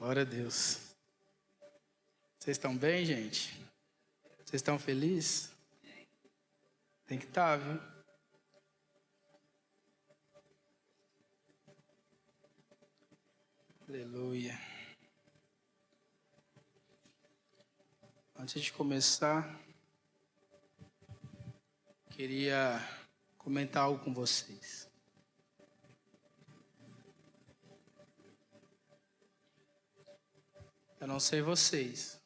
Glória a Deus. Vocês estão bem, gente? Vocês estão felizes? Tem que estar, viu? Aleluia. Antes de começar, queria comentar algo com vocês. Eu não sei vocês,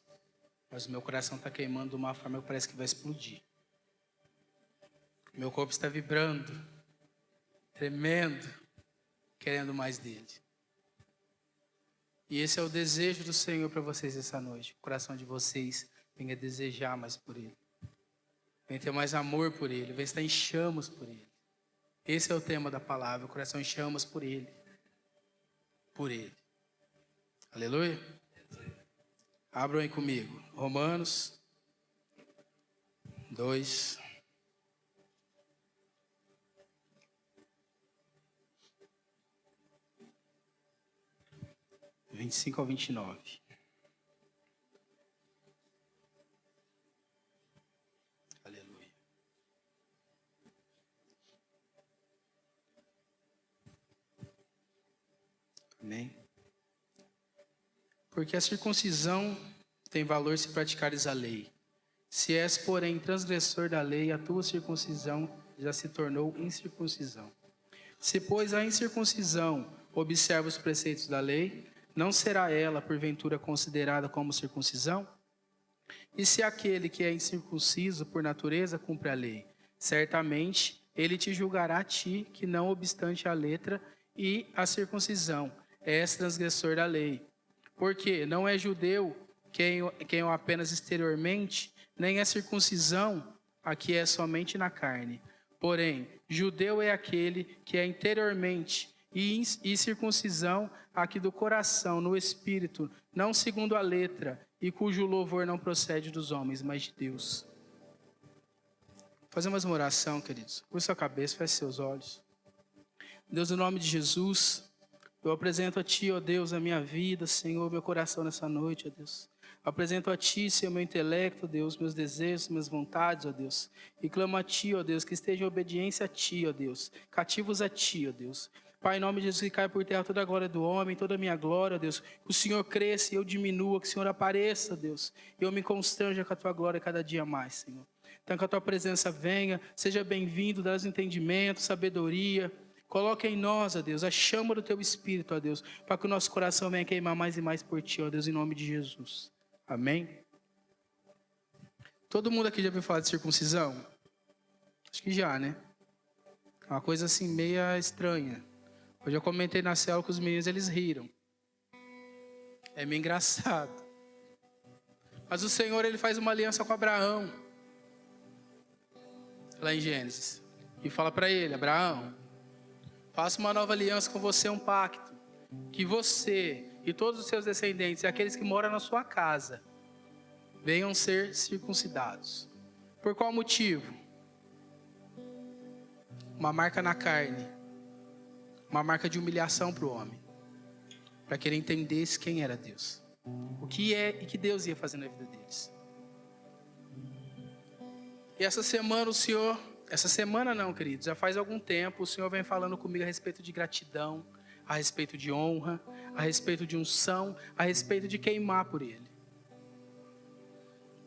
mas o meu coração está queimando de uma forma que parece que vai explodir. Meu corpo está vibrando, tremendo, querendo mais dele. E esse é o desejo do Senhor para vocês essa noite. O coração de vocês venha desejar mais por Ele. Venha ter mais amor por Ele. Venha estar em chamas por Ele. Esse é o tema da palavra. O coração em chamas por Ele. Por Ele. Aleluia. Abram aí comigo. Romanos 2. Do 25 ao 29. Aleluia. Amém. Porque a circuncisão tem valor se praticares a lei. Se és, porém, transgressor da lei, a tua circuncisão já se tornou incircuncisão. Se, pois, a incircuncisão observa os preceitos da lei, não será ela, porventura, considerada como circuncisão? E se aquele que é incircunciso por natureza cumpre a lei, certamente ele te julgará a ti, que não obstante a letra e a circuncisão, és transgressor da lei. Porque não é judeu quem o apenas exteriormente, nem é circuncisão a que é somente na carne. Porém, judeu é aquele que é interiormente, e circuncisão aqui do coração, no espírito, não segundo a letra, e cujo louvor não procede dos homens, mas de Deus. Vou fazer mais uma oração, queridos. Curva sua cabeça, feche seus olhos. Deus, no nome de Jesus, eu apresento a Ti, ó Deus, a minha vida, Senhor, meu coração nessa noite, ó Deus. Apresento a Ti, Senhor, meu intelecto, ó Deus, meus desejos, minhas vontades, ó Deus. E clamo a Ti, ó Deus, que esteja em obediência a Ti, ó Deus. Cativos a Ti, ó Deus. Pai, em nome de Jesus, que caia por terra toda a glória do homem, toda a minha glória, ó Deus. Que o Senhor cresça e eu diminua, que o Senhor apareça, ó Deus. E eu me constranja com a Tua glória cada dia mais, Senhor. Então que a Tua presença venha, seja bem-vindo, dá-nos entendimento, sabedoria. Coloque em nós, ó Deus, a chama do Teu Espírito, ó Deus, para que o nosso coração venha queimar mais e mais por Ti, ó Deus, em nome de Jesus. Amém? Todo mundo aqui já ouviu falar de circuncisão? Acho que já, né? É uma coisa assim meia estranha. Hoje eu comentei na célula com os meninos, eles riram. É meio engraçado. Mas o Senhor, Ele faz uma aliança com Abraão. Lá em Gênesis. E fala para ele, Abraão, faça uma nova aliança com você, um pacto. Que você e todos os seus descendentes, e aqueles que moram na sua casa, venham ser circuncidados. Por qual motivo? Uma marca na carne. Uma marca de humilhação para o homem. Para que ele entendesse quem era Deus. O que é e que Deus ia fazer na vida deles. E essa semana o Senhor... Essa semana não, queridos. Já faz algum tempo o Senhor vem falando comigo a respeito de gratidão. A respeito de honra. A respeito de unção. A respeito de queimar por Ele.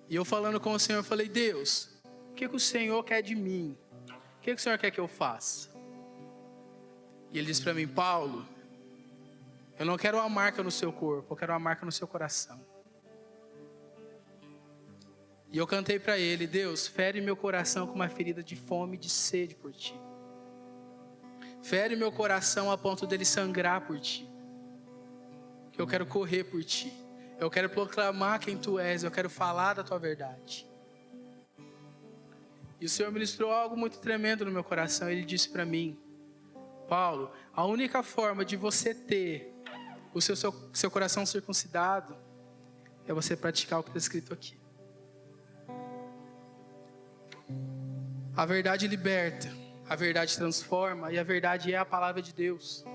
E eu falando com o Senhor, eu falei, Deus, o que o Senhor quer de mim? O que o Senhor quer que eu faça? E Ele disse para mim, Paulo, eu não quero uma marca no seu corpo, eu quero uma marca no seu coração. E eu cantei para Ele, Deus, fere meu coração com uma ferida de fome e de sede por Ti. Fere meu coração a ponto dele sangrar por Ti. Que eu quero correr por Ti. Eu quero proclamar quem Tu és, eu quero falar da Tua verdade. E o Senhor ministrou algo muito tremendo no meu coração. Ele disse para mim, Paulo, a única forma de você ter o seu coração circuncidado é você praticar o que está escrito aqui. A verdade liberta, a verdade transforma e a verdade é a palavra de Deus.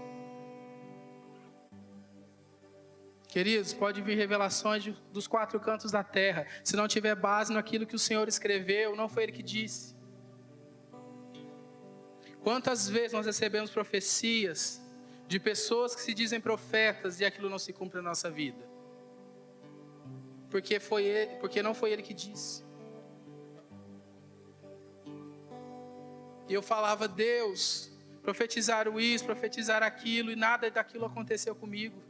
Queridos, pode vir revelações dos 4 cantos da terra. Se não tiver base naquilo que o Senhor escreveu, não foi Ele que disse. Quantas vezes nós recebemos profecias de pessoas que se dizem profetas e aquilo não se cumpre na nossa vida? Porque não foi Ele que disse. E eu falava, Deus, profetizaram isso, profetizaram aquilo, e nada daquilo aconteceu comigo.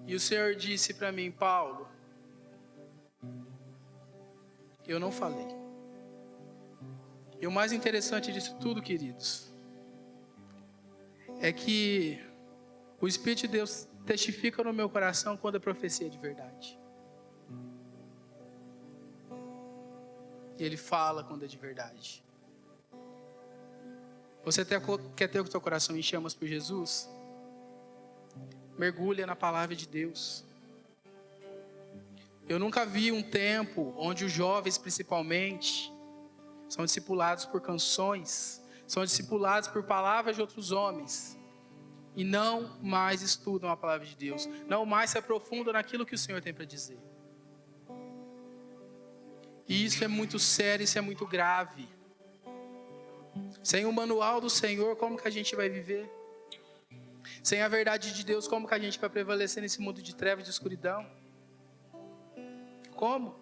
E o Senhor disse para mim, Paulo, eu não falei. E o mais interessante disso tudo, queridos, é que o Espírito de Deus testifica no meu coração quando a profecia é de verdade. E Ele fala quando é de verdade. Você quer ter o seu coração em chamas por Jesus? Mergulha na palavra de Deus. Eu nunca vi um tempo onde os jovens, principalmente, são discipulados por canções, são discipulados por palavras de outros homens, e não mais estudam a palavra de Deus, não mais se aprofundam naquilo que o Senhor tem para dizer. E isso é muito sério, isso é muito grave. Sem o manual do Senhor, como que a gente vai viver? Sem a verdade de Deus, como que a gente vai prevalecer nesse mundo de trevas e de escuridão? Como?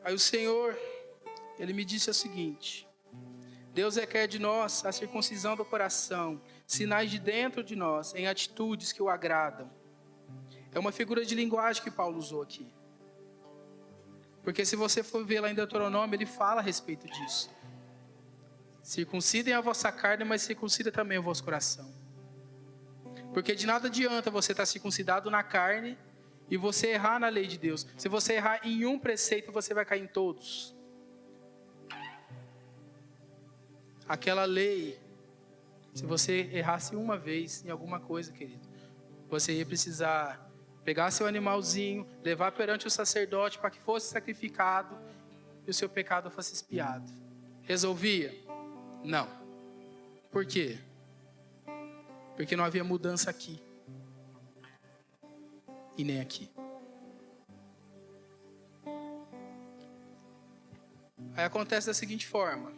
Aí o Senhor, Ele me disse o seguinte: Deus requer de nós a circuncisão do coração, sinais de dentro de nós, em atitudes que o agradam. É uma figura de linguagem que Paulo usou aqui. Porque se você for ver lá em Deuteronômio, ele fala a respeito disso. Circuncidem a vossa carne, mas circuncida também o vosso coração. Porque de nada adianta você estar circuncidado na carne e você errar na lei de Deus. Se você errar em um preceito, você vai cair em todos. Aquela lei, se você errasse uma vez em alguma coisa, querido, você ia precisar pegar seu animalzinho, levar perante o sacerdote para que fosse sacrificado e o seu pecado fosse expiado. Resolvia? Não. Por quê? Porque não havia mudança aqui e nem aqui. Aí acontece da seguinte forma: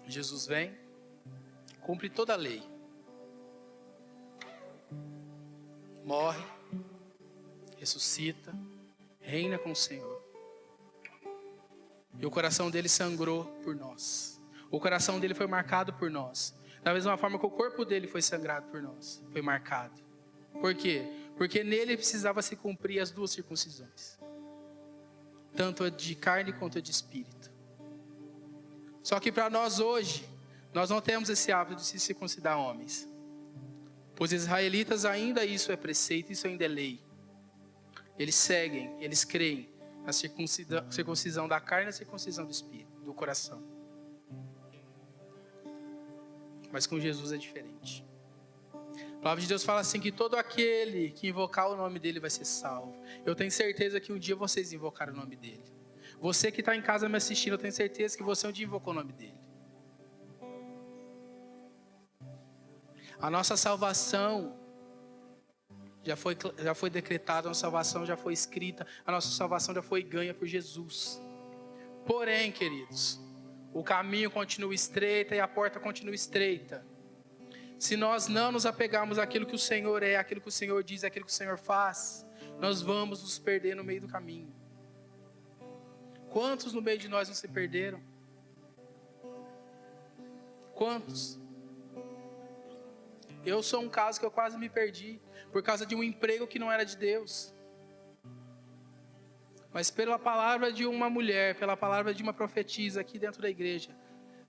Jesus vem, cumpre toda a lei, morre, ressuscita, reina com o Senhor. E o coração dele sangrou por nós. O coração dele foi marcado por nós. Da mesma forma que o corpo dele foi sangrado por nós, foi marcado. Por quê? Porque nele precisava se cumprir as 2 circuncisões. Tanto a de carne quanto a de espírito. Só que para nós hoje, nós não temos esse hábito de se circuncidar homens. Os israelitas ainda isso é preceito, isso ainda é lei. Eles seguem, eles creem na circuncisão da carne e na circuncisão do espírito, do coração. Mas com Jesus é diferente. A palavra de Deus fala assim que todo aquele que invocar o nome dele vai ser salvo. Eu tenho certeza que um dia vocês invocaram o nome dele. Você que está em casa me assistindo, eu tenho certeza que você um dia invocou o nome dele. A nossa salvação já foi decretada, a nossa salvação já foi escrita, a nossa salvação já foi ganha por Jesus. Porém, queridos, o caminho continua estreito e a porta continua estreita. Se nós não nos apegarmos àquilo que o Senhor é, àquilo que o Senhor diz, àquilo que o Senhor faz, nós vamos nos perder no meio do caminho. Quantos no meio de nós não se perderam? Quantos? Eu sou um caso que eu quase me perdi por causa de um emprego que não era de Deus. Mas pela palavra de uma mulher, pela palavra de uma profetisa aqui dentro da igreja,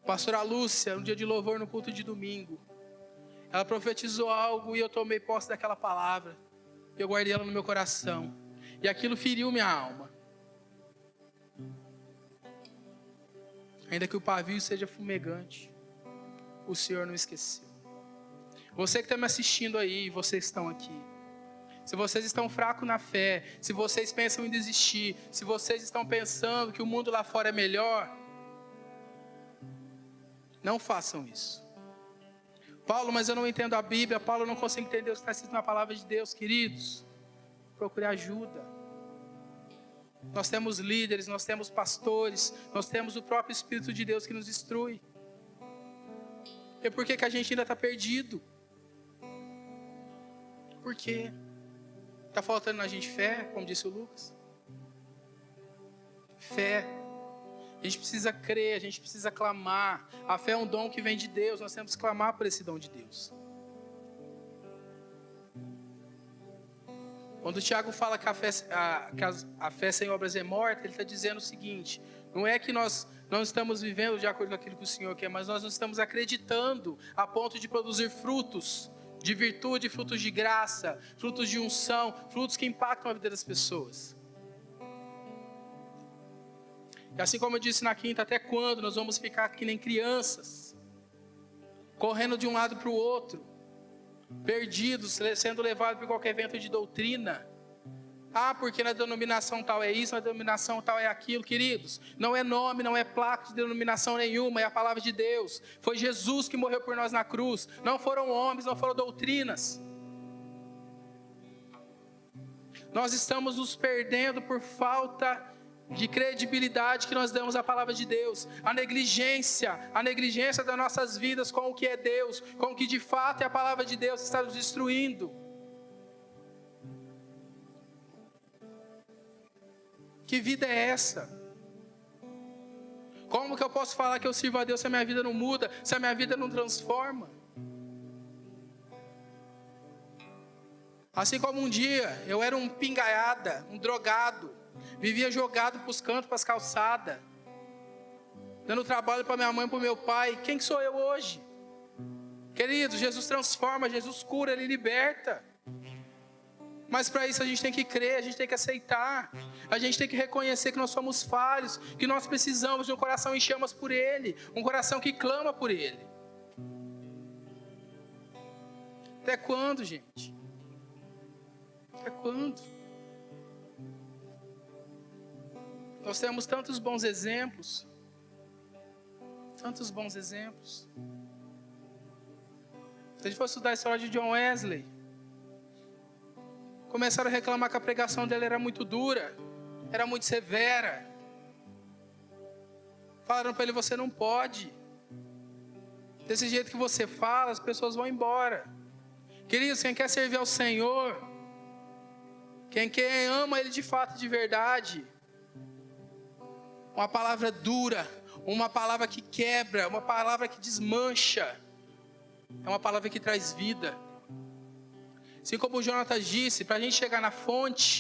pastora Lúcia, um dia de louvor no culto de domingo, ela profetizou algo e eu tomei posse daquela palavra. Eu guardei ela no meu coração. E aquilo feriu minha alma. Ainda que o pavio seja fumegante, o Senhor não esqueceu. Você que está me assistindo aí, vocês estão aqui. Se vocês estão fracos na fé, se vocês pensam em desistir, se vocês estão pensando que o mundo lá fora é melhor, não façam isso. Paulo, mas eu não entendo a Bíblia. Paulo, eu não consigo entender o que está escrito na palavra de Deus. Queridos, procure ajuda. Nós temos líderes, nós temos pastores, nós temos o próprio Espírito de Deus que nos instrui. E por que a gente ainda está perdido? Por quê? Está faltando na gente fé, como disse o Lucas? Fé. A gente precisa crer, a gente precisa clamar. A fé é um dom que vem de Deus, nós temos que clamar por esse dom de Deus. Quando o Tiago fala que a fé sem obras é morta, ele está dizendo o seguinte: não é que nós não estamos vivendo de acordo com aquilo que o Senhor quer, mas nós não estamos acreditando a ponto de produzir frutos de virtude, frutos de graça, frutos de unção, frutos que impactam a vida das pessoas. E assim como eu disse na quinta, até quando nós vamos ficar que nem crianças, correndo de um lado para o outro, perdidos, sendo levados por qualquer vento de doutrina? Ah, porque na denominação tal é isso, na denominação tal é aquilo. Queridos, não é nome, não é placa de denominação nenhuma, é a palavra de Deus. Foi Jesus que morreu por nós na cruz. Não foram homens, não foram doutrinas. Nós estamos nos perdendo por falta de credibilidade que nós damos à palavra de Deus. A negligência das nossas vidas com o que é Deus, com o que de fato é a palavra de Deus, está nos destruindo. Que vida é essa? Como que eu posso falar que eu sirvo a Deus se a minha vida não muda, se a minha vida não transforma? Assim como um dia eu era um pingaiada, um drogado, vivia jogado para os cantos, para as calçadas, dando trabalho para minha mãe e para o meu pai. Quem que sou eu hoje? Querido, Jesus transforma, Jesus cura, Ele liberta. Mas para isso a gente tem que crer, a gente tem que aceitar, a gente tem que reconhecer que nós somos falhos, que nós precisamos de um coração em chamas por Ele, um coração que clama por Ele. Até quando, gente? Até quando? Nós temos tantos bons exemplos. Tantos bons exemplos. Se a gente for estudar a história de John Wesley, começaram a reclamar que a pregação dele era muito dura, era muito severa. Falaram para ele: você não pode. Desse jeito que você fala, as pessoas vão embora. Queridos, quem quer servir ao Senhor, quem ama Ele de fato, de verdade, uma palavra dura, uma palavra que quebra, uma palavra que desmancha, é uma palavra que traz vida. Assim como o Jonatas disse, para a gente chegar na fonte,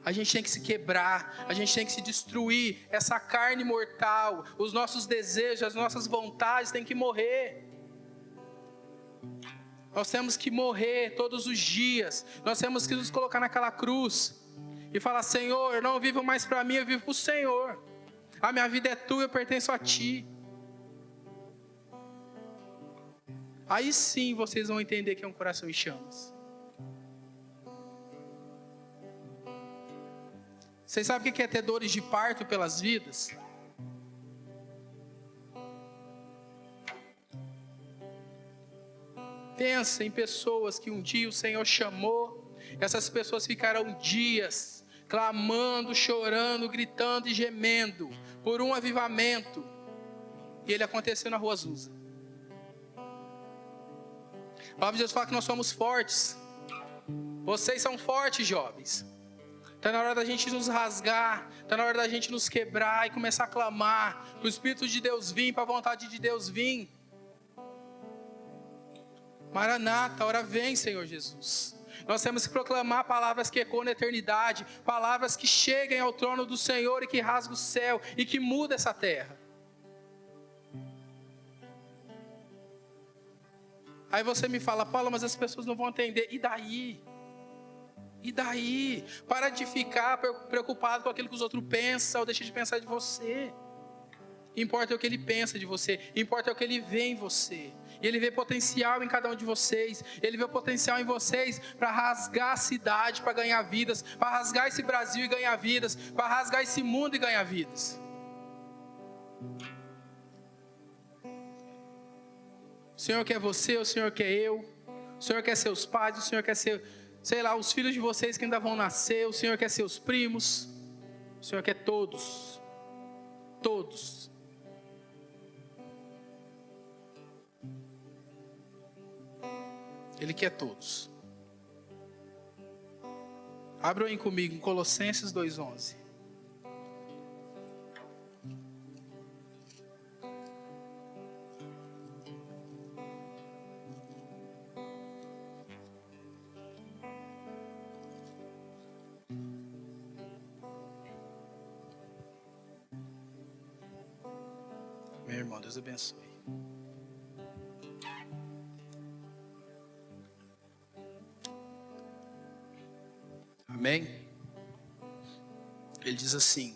a gente tem que se quebrar, a gente tem que se destruir. Essa carne mortal, os nossos desejos, as nossas vontades têm que morrer. Nós temos que morrer todos os dias. Nós temos que nos colocar naquela cruz e falar: Senhor, eu não vivo mais para mim, eu vivo para o Senhor. A minha vida é tua, eu pertenço a ti. Aí sim vocês vão entender que é um coração em chamas. Vocês sabem o que é ter dores de parto pelas vidas? Pensa em pessoas que um dia o Senhor chamou. Essas pessoas ficaram dias clamando, chorando, gritando e gemendo por um avivamento. E ele aconteceu na Rua Azusa. A palavra de Deus fala que nós somos fortes. Vocês são fortes, jovens. Está na hora da gente nos rasgar, está na hora da gente nos quebrar e começar a clamar para o Espírito de Deus vir, para a vontade de Deus vir. Maranata, a hora vem, Senhor Jesus. Nós temos que proclamar palavras que ecoam na eternidade, palavras que cheguem ao trono do Senhor e que rasgam o céu e que mudam essa terra. Aí você me fala: Paulo, mas as pessoas não vão entender. E daí? E daí? Para de ficar preocupado com aquilo que os outros pensam ou deixa de pensar de você. Importa o que ele pensa de você, importa o que ele vê em você. E ele vê potencial em cada um de vocês. Ele vê o potencial em vocês para rasgar a cidade, para ganhar vidas, para rasgar esse Brasil e ganhar vidas, para rasgar esse mundo e ganhar vidas. O Senhor quer você, o Senhor quer eu. O Senhor quer seus pais, o Senhor quer ser, sei lá, os filhos de vocês que ainda vão nascer. O Senhor quer seus primos. O Senhor quer todos. Todos. Ele quer todos. Abram aí comigo em Colossenses 2:11. Meu irmão, Deus abençoe. Amém? Ele diz assim: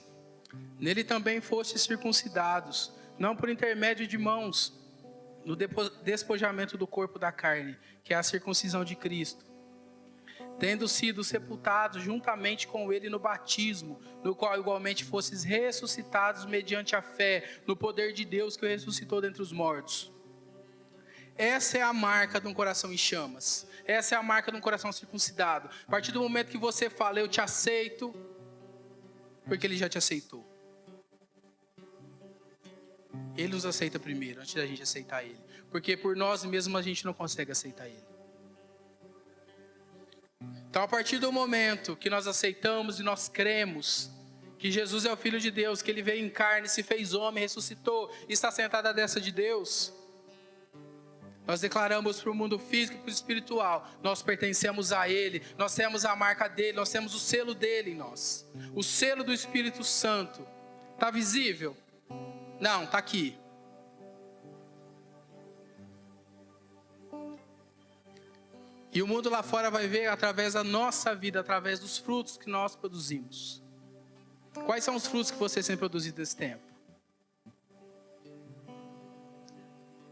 nele também fostes circuncidados, não por intermédio de mãos, no despojamento do corpo da carne, que é a circuncisão de Cristo, tendo sido sepultados juntamente com ele no batismo, no qual igualmente fostes ressuscitados mediante a fé no poder de Deus que o ressuscitou dentre os mortos. Essa é a marca de um coração em chamas. Essa é a marca de um coração circuncidado. A partir do momento que você fala, eu te aceito, porque ele já te aceitou. Ele nos aceita primeiro, antes da gente aceitar ele. Porque por nós mesmos a gente não consegue aceitar ele. Então, a partir do momento que nós aceitamos e nós cremos que Jesus é o Filho de Deus, que ele veio em carne, se fez homem, ressuscitou e está sentado à destra de Deus, nós declaramos para o mundo físico e para o espiritual: nós pertencemos a ele, nós temos a marca dele, nós temos o selo dele em nós. O selo do Espírito Santo. Está visível? Não, está aqui. E o mundo lá fora vai ver através da nossa vida, através dos frutos que nós produzimos. Quais são os frutos que vocês têm produzido nesse tempo?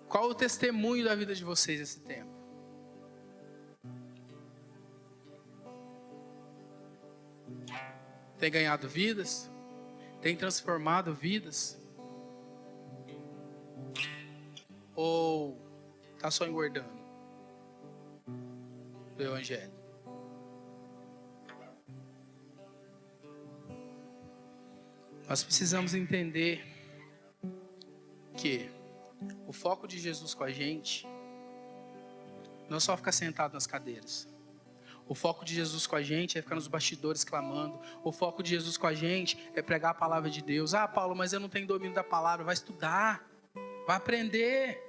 Qual o testemunho da vida de vocês nesse tempo? Tem ganhado vidas? Tem transformado vidas? Ou está só engordando do Evangelho? Nós precisamos entender que o foco de Jesus com a gente não é só ficar sentado nas cadeiras. O foco de Jesus com a gente é ficar nos bastidores clamando. O foco de Jesus com a gente é pregar a palavra de Deus. Ah, Paulo, mas eu não tenho domínio da palavra. Vai estudar, vai aprender.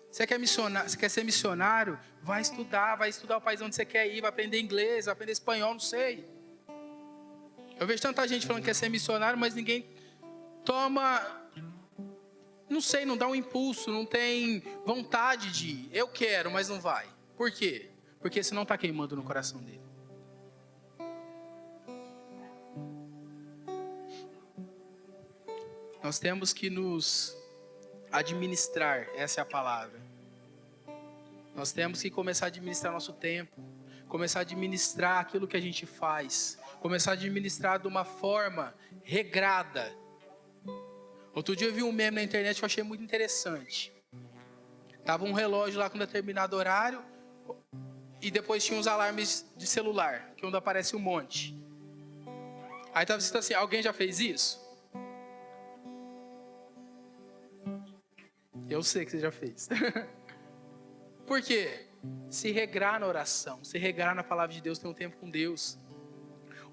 Você quer ser missionário? Vai estudar o país onde você quer ir, vai aprender inglês, vai aprender espanhol, não sei. Eu vejo tanta gente falando que quer ser missionário, mas ninguém toma... Não sei, não dá um impulso, não tem vontade de ir. Eu quero, mas não vai. Por quê? Porque isso não está queimando no coração dele. Nós temos que nos administrar, essa é a palavra. Nós temos que começar a administrar nosso tempo, começar a administrar aquilo que a gente faz, começar a administrar de uma forma regrada. Outro dia eu vi um meme na internet que eu achei muito interessante. Tava um relógio lá com determinado horário e depois tinha uns alarmes de celular, que onde aparece um monte. Aí tava escrito assim: alguém já fez isso? Eu sei que você já fez. Por quê? Se regrar na oração, se regrar na palavra de Deus, ter um tempo com Deus.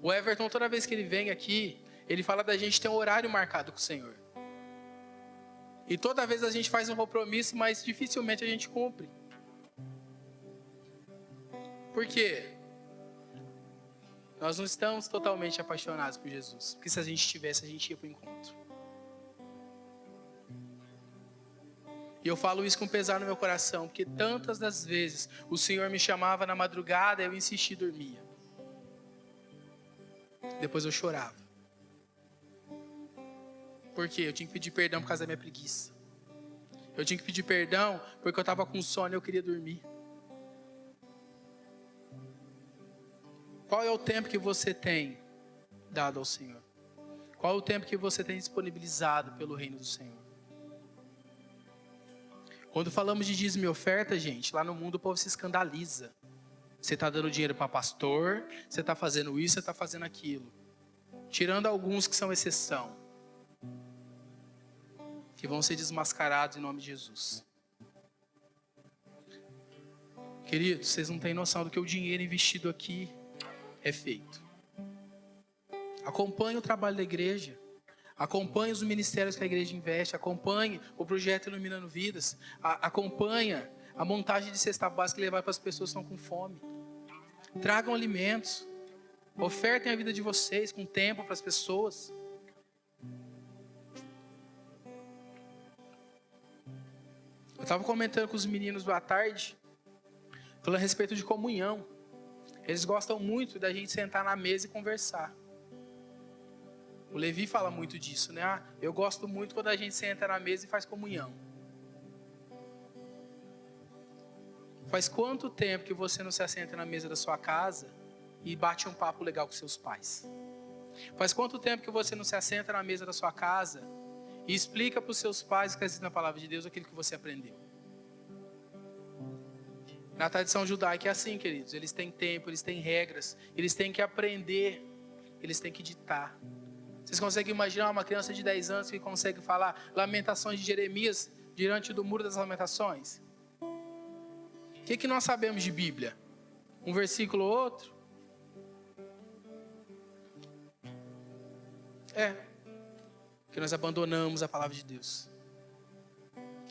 O Everton, toda vez que ele vem aqui, ele fala da gente ter um horário marcado com o Senhor. E toda vez a gente faz um compromisso, mas dificilmente a gente cumpre. Por quê? Nós não estamos totalmente apaixonados por Jesus. Porque se a gente tivesse, a gente ia para o encontro. E eu falo isso com pesar no meu coração, porque tantas das vezes o Senhor me chamava na madrugada, eu insistia e dormia. Depois eu chorava. Por quê? Eu tinha que pedir perdão por causa da minha preguiça. Eu tinha que pedir perdão porque eu estava com sono e eu queria dormir. Qual é o tempo que você tem dado ao Senhor? Qual é o tempo que você tem disponibilizado pelo reino do Senhor? Quando falamos de dízimo e oferta, gente, lá no mundo o povo se escandaliza. Você está dando dinheiro para pastor, você está fazendo isso, você está fazendo aquilo. Tirando alguns que são exceção, que vão ser desmascarados em nome de Jesus. Queridos, vocês não têm noção do que o dinheiro investido aqui é feito. Acompanhe o trabalho da igreja. Acompanhe os ministérios que a igreja investe. Acompanhe o projeto Iluminando Vidas. Acompanhe a montagem de cesta básica que levar para as pessoas que estão com fome. Tragam alimentos. Ofertem a vida de vocês com tempo para as pessoas. Eu estava comentando com os meninos à tarde, falando a respeito de comunhão. Eles gostam muito da gente sentar na mesa e conversar. O Levi fala muito disso, né? Eu gosto muito quando a gente senta na mesa e faz comunhão. Faz quanto tempo que você não se assenta na mesa da sua casa e bate um papo legal com seus pais? Faz quanto tempo que você não se assenta na mesa da sua casa e explica para os seus pais o que existe na palavra de Deus, aquilo que você aprendeu? Na tradição judaica é assim, queridos. Eles têm tempo, eles têm regras, eles têm que aprender, eles têm que ditar. Vocês conseguem imaginar uma criança de 10 anos que consegue falar Lamentações de Jeremias diante do Muro das Lamentações? O que nós sabemos de Bíblia? Um versículo ou outro? Porque nós abandonamos a palavra de Deus.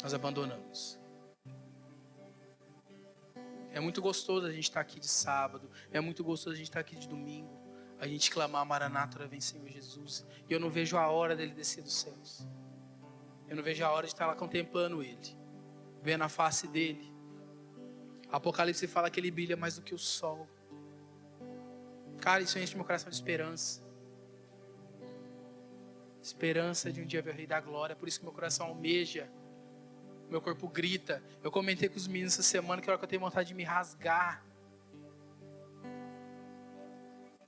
Nós abandonamos. É muito gostoso a gente estar aqui de sábado. É muito gostoso a gente estar aqui de domingo. A gente clamar, Maranata, vem Senhor Jesus. E eu não vejo a hora dele descer dos céus. Eu não vejo a hora de estar lá contemplando ele. Vendo a face dele. Apocalipse fala que ele brilha mais do que o sol. Cara, isso enche meu coração de esperança. Esperança de um dia ver o Rei da Glória. Por isso que meu coração almeja. Meu corpo grita. Eu comentei com os meninos essa semana que a hora que eu tenho vontade de me rasgar.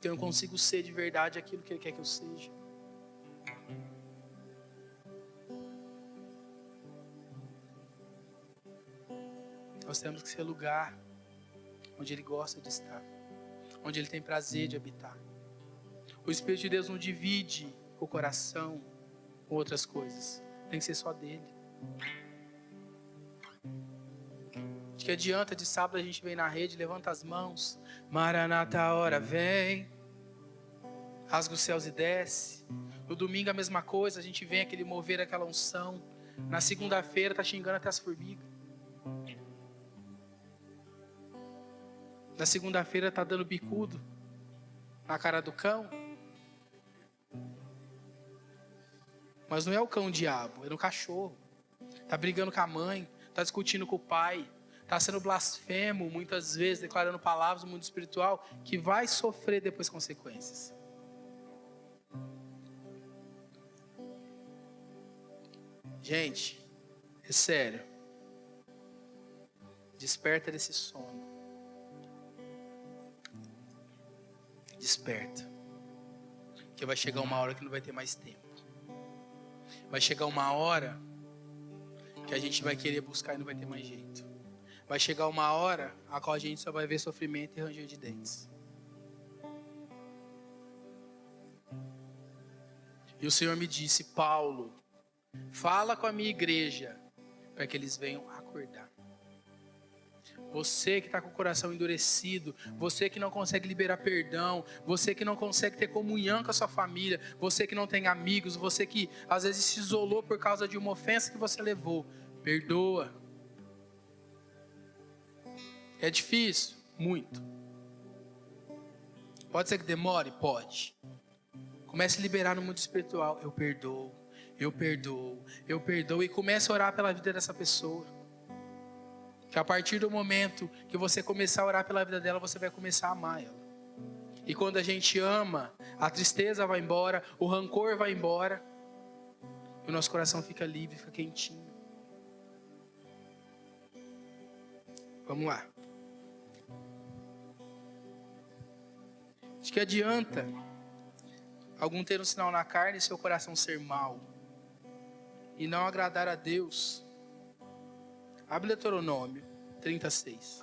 Que eu não consigo ser de verdade aquilo que Ele quer que eu seja. Nós temos que ser lugar onde Ele gosta de estar. Onde Ele tem prazer de habitar. O Espírito de Deus não divide o coração com outras coisas. Tem que ser só dele. De que adianta de sábado a gente vem na rede, levanta as mãos. Maranata, a hora vem. Rasga os céus e desce. No domingo a mesma coisa, a gente vem aquele mover, aquela unção. Na segunda-feira tá xingando até as formigas. Na segunda-feira tá dando bicudo na cara do cão. Mas não é o cão diabo, é o cachorro. Tá brigando com a mãe, tá discutindo com o pai, tá sendo blasfemo muitas vezes, declarando palavras no mundo espiritual que vai sofrer depois consequências. Gente, é sério. Desperta desse sono. Desperta. Porque vai chegar uma hora que não vai ter mais tempo. Vai chegar uma hora que a gente vai querer buscar e não vai ter mais jeito. Vai chegar uma hora a qual a gente só vai ver sofrimento e ranger de dentes. E o Senhor me disse, Paulo, fala com a minha igreja para que eles venham acordar. Você que está com o coração endurecido, você que não consegue liberar perdão, você que não consegue ter comunhão com a sua família, você que não tem amigos, você que às vezes se isolou por causa de uma ofensa que você levou, perdoa. É difícil? Muito. Pode ser que demore? Pode. Comece a liberar no mundo espiritual. Eu perdoo, eu perdoo, eu perdoo. E comece a orar pela vida dessa pessoa. Que a partir do momento que você começar a orar pela vida dela, você vai começar a amar ela. E quando a gente ama, a tristeza vai embora, o rancor vai embora. E o nosso coração fica livre, fica quentinho. Vamos lá. De que adianta algum ter um sinal na carne e seu coração ser mau e não agradar a Deus? Abre Deuteronômio 36.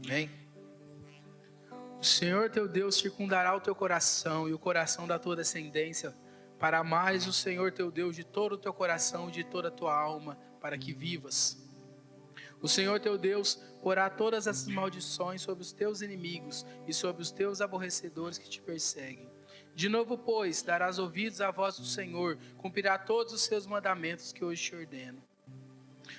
Amém? O Senhor teu Deus circundará o teu coração e o coração da tua descendência, para amares o Senhor teu Deus de todo o teu coração e de toda a tua alma, para que vivas. O Senhor teu Deus porá todas essas maldições sobre os teus inimigos e sobre os teus aborrecedores que te perseguem. De novo, pois, darás ouvidos à voz do Senhor, cumprirá todos os seus mandamentos que hoje te ordeno.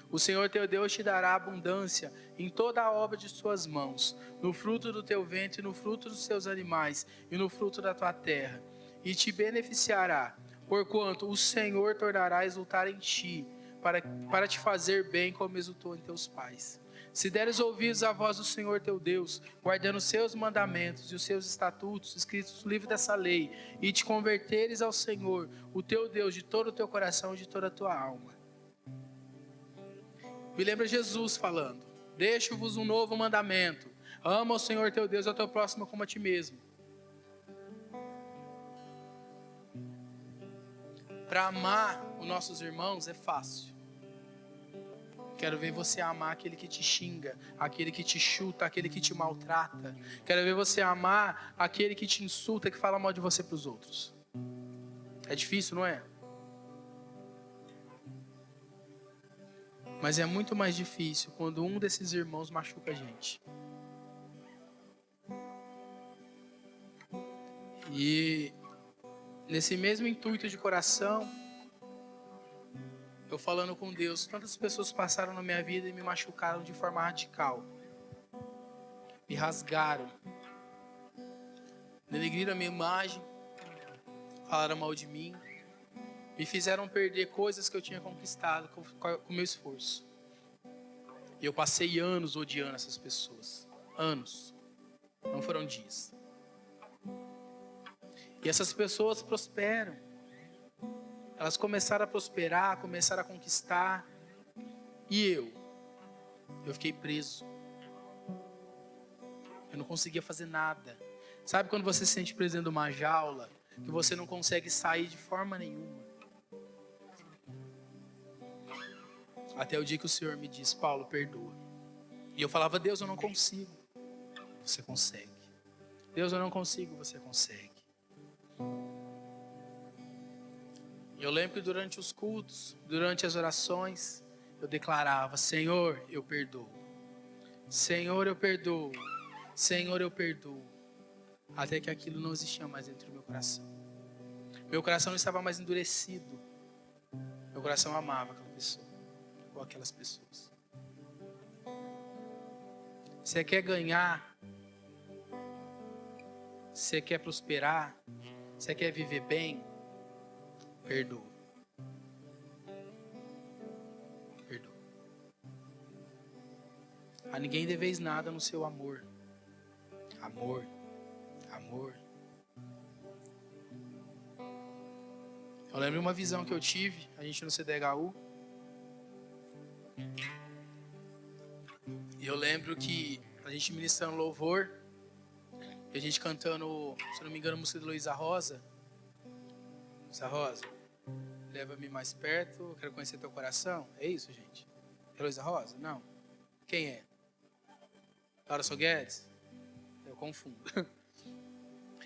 O Senhor teu Deus te dará abundância em toda a obra de suas mãos, no fruto do teu ventre, no fruto dos seus animais e no fruto da tua terra, e te beneficiará, porquanto o Senhor tornará a exultar em ti, para te fazer bem como exultou em teus pais. Se deres ouvidos à voz do Senhor teu Deus, guardando os seus mandamentos e os seus estatutos escritos no livro dessa lei, e te converteres ao Senhor, o teu Deus, de todo o teu coração e de toda a tua alma. Me lembra Jesus falando: deixo-vos um novo mandamento, ama o Senhor teu Deus e ao teu próximo como a ti mesmo. Para amar os nossos irmãos é fácil. Quero ver você amar aquele que te xinga, aquele que te chuta, aquele que te maltrata. Quero ver você amar aquele que te insulta, que fala mal de você para os outros. É difícil, não é? Mas é muito mais difícil quando um desses irmãos machuca a gente. E nesse mesmo intuito de coração, eu falando com Deus, tantas pessoas passaram na minha vida e me machucaram de forma radical. Me rasgaram. Denegriram a minha imagem. Falaram mal de mim. Me fizeram perder coisas que eu tinha conquistado com o meu esforço. E eu passei anos odiando essas pessoas. Anos. Não foram dias. E essas pessoas prosperam. Elas começaram a prosperar, começaram a conquistar. E eu fiquei preso. Eu não conseguia fazer nada. Sabe quando você se sente preso dentro de uma jaula, que você não consegue sair de forma nenhuma? Até o dia que o Senhor me disse: Paulo, perdoa. E eu falava: Deus, eu não consigo. Você consegue. Deus, eu não consigo. Você consegue. Eu lembro que durante os cultos, durante as orações, eu declarava: Senhor, eu perdoo. Senhor, eu perdoo. Senhor, eu perdoo. Até que aquilo não existia mais dentro do meu coração. Meu coração não estava mais endurecido. Meu coração amava aquela pessoa, ou aquelas pessoas. Você quer ganhar? Você quer prosperar? Você quer viver bem? Perdoa. Perdoa. A ninguém deveis nada no seu amor. Amor. Amor. Eu lembro uma visão que eu tive, a gente no CDHU. E eu lembro que a gente ministrando louvor, e a gente cantando, se eu não me engano, a música de Luísa Rosa. Luísa Rosa, leva-me mais perto, quero conhecer teu coração. É isso, gente? É Luísa Rosa? Não. Quem é? Laura Soguedes? Eu confundo.